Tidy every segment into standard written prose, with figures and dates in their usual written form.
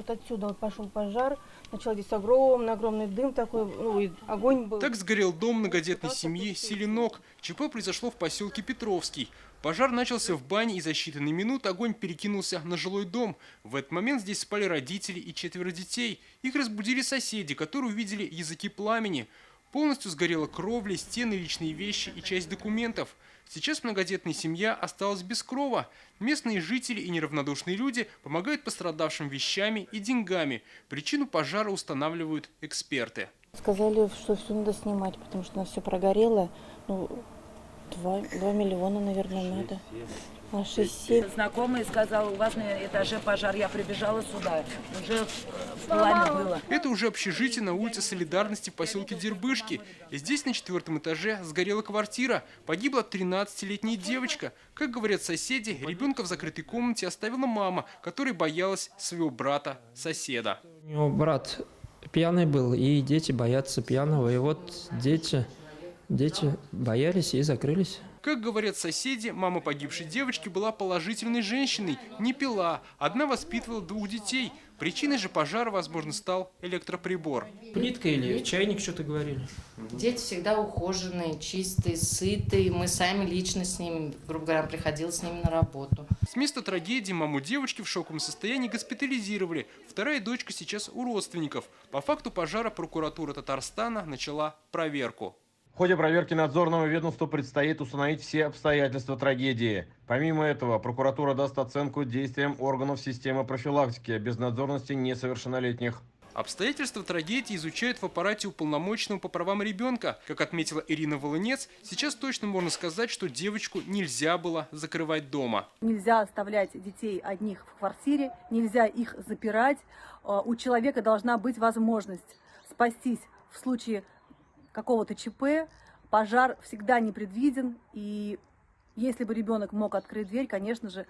вот отсюда вот пошел пожар, начал здесь огромный дым такой, ну и огонь был. Так сгорел дом многодетной семьи Селенок. ЧП произошло в поселке Петровский. Пожар начался в бане, и за считанные минуты огонь перекинулся на жилой дом. В этот момент здесь спали родители и 4 детей. Их разбудили соседи, которые увидели языки пламени. Полностью сгорела кровля, стены, личные вещи и часть документов. Сейчас многодетная семья осталась без крова. Местные жители и неравнодушные люди помогают пострадавшим вещами и деньгами. Причину пожара устанавливают эксперты. Сказали, что все надо снимать, потому что у нас все прогорело. Ну, 2 миллиона, наверное, надо. А 6-7. Знакомый сказал, у вас на этаже пожар. Я прибежала сюда. Уже пламя было. Это уже общежитие на улице Солидарности в поселке Дербышки. И здесь на 4-м этаже сгорела квартира. Погибла 13-летняя девочка. Как говорят соседи, ребенка в закрытой комнате оставила мама, которая боялась своего брата-соседа. У него брат пьяный был, и дети боятся пьяного. И вот дети боялись и закрылись. Как говорят соседи, мама погибшей девочки была положительной женщиной, не пила, одна воспитывала 2 детей. Причиной же пожара, возможно, стал электроприбор. Плитка или чайник, что-то говорили? Дети всегда ухоженные, чистые, сытые. Мы сами лично с ними, грубо говоря, приходила с ними на работу. С места трагедии маму девочки в шоковом состоянии госпитализировали. Вторая дочка сейчас у родственников. По факту пожара прокуратура Татарстана начала проверку. В ходе проверки надзорного ведомства предстоит установить все обстоятельства трагедии. Помимо этого, прокуратура даст оценку действиям органов системы профилактики безнадзорности несовершеннолетних. Обстоятельства трагедии изучают в аппарате уполномоченного по правам ребенка. Как отметила Ирина Волынец, сейчас точно можно сказать, что девочку нельзя было закрывать дома. Нельзя оставлять детей одних в квартире, нельзя их запирать. У человека должна быть возможность спастись в случае какого-то ЧП. Пожар всегда непредвиден, и если бы ребенок мог открыть дверь, конечно же,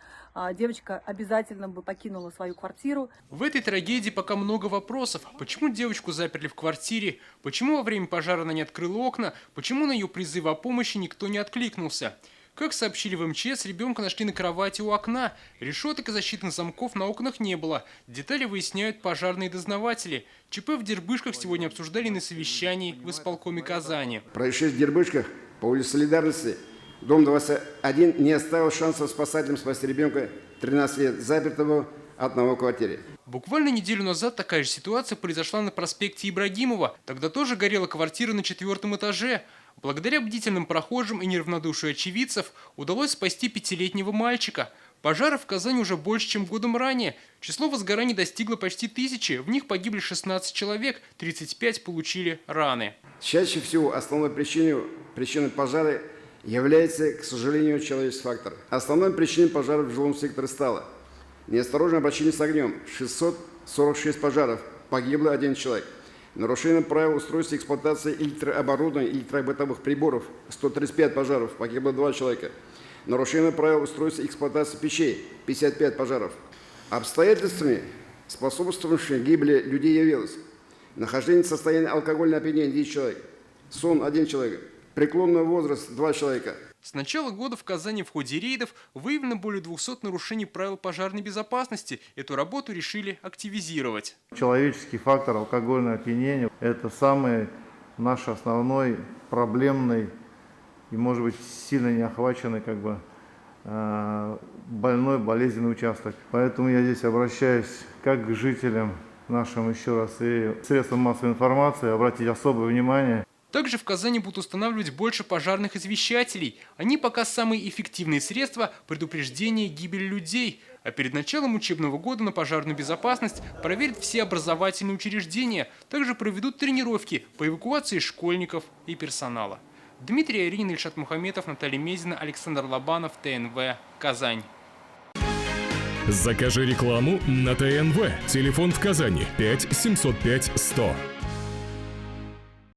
девочка обязательно бы покинула свою квартиру. В этой трагедии пока много вопросов. Почему девочку заперли в квартире? Почему во время пожара она не открыла окна? Почему на ее призывы о помощи никто не откликнулся? Как сообщили в МЧС, ребенка нашли на кровати у окна. Решеток и защитных замков на окнах не было. Детали выясняют пожарные дознаватели. ЧП в Дербышках сегодня обсуждали на совещании в исполкоме Казани. Происшествие в Дербышках по улице Солидарности, дом 21, не оставил шансов спасателям спасти ребенка 13 лет, запертого одного в квартире. Буквально неделю назад такая же ситуация произошла на проспекте Ибрагимова. Тогда тоже горела квартира на 4-м этаже. Благодаря бдительным прохожим и неравнодушию очевидцев удалось спасти 5-летнего мальчика. Пожаров в Казани уже больше, чем годом ранее. Число возгораний достигло почти 1000. В них погибли 16 человек, 35 получили раны. Чаще всего основной причиной пожара является, к сожалению, человеческий фактор. Основной причиной пожара в жилом секторе стало неосторожное обращение с огнем. 646 пожаров, погибло 1 человек. Нарушение правил устройства эксплуатации электрооборудования и электробытовых приборов. 135 пожаров, погибло 2 человека. Нарушение правил устройства эксплуатации печей. 55 пожаров. Обстоятельствами, способствовавшими гибели людей, явилось нахождение в состоянии алкогольного опьянения 10 человек, сон 1 человек, преклонный возраст 2 человека. С начала года в Казани в ходе рейдов выявлено более 200 нарушений правил пожарной безопасности. Эту работу решили активизировать. Человеческий фактор, алкогольное опьянение – это самый наш основной проблемный и, может быть, сильно не охваченный больной, болезненный участок. Поэтому я здесь обращаюсь как к жителям нашим еще раз и средствам массовой информации обратить особое внимание. Также в Казани будут устанавливать больше пожарных извещателей. Они пока самые эффективные средства предупреждения гибели людей. А перед началом учебного года на пожарную безопасность проверят все образовательные учреждения. Также проведут тренировки по эвакуации школьников и персонала. Дмитрий Аринин, Ильшат Мухаметов, Наталья Мезина, Александр Лобанов, ТНВ, Казань. Закажи рекламу на ТНВ. Телефон в Казани 5 705 100.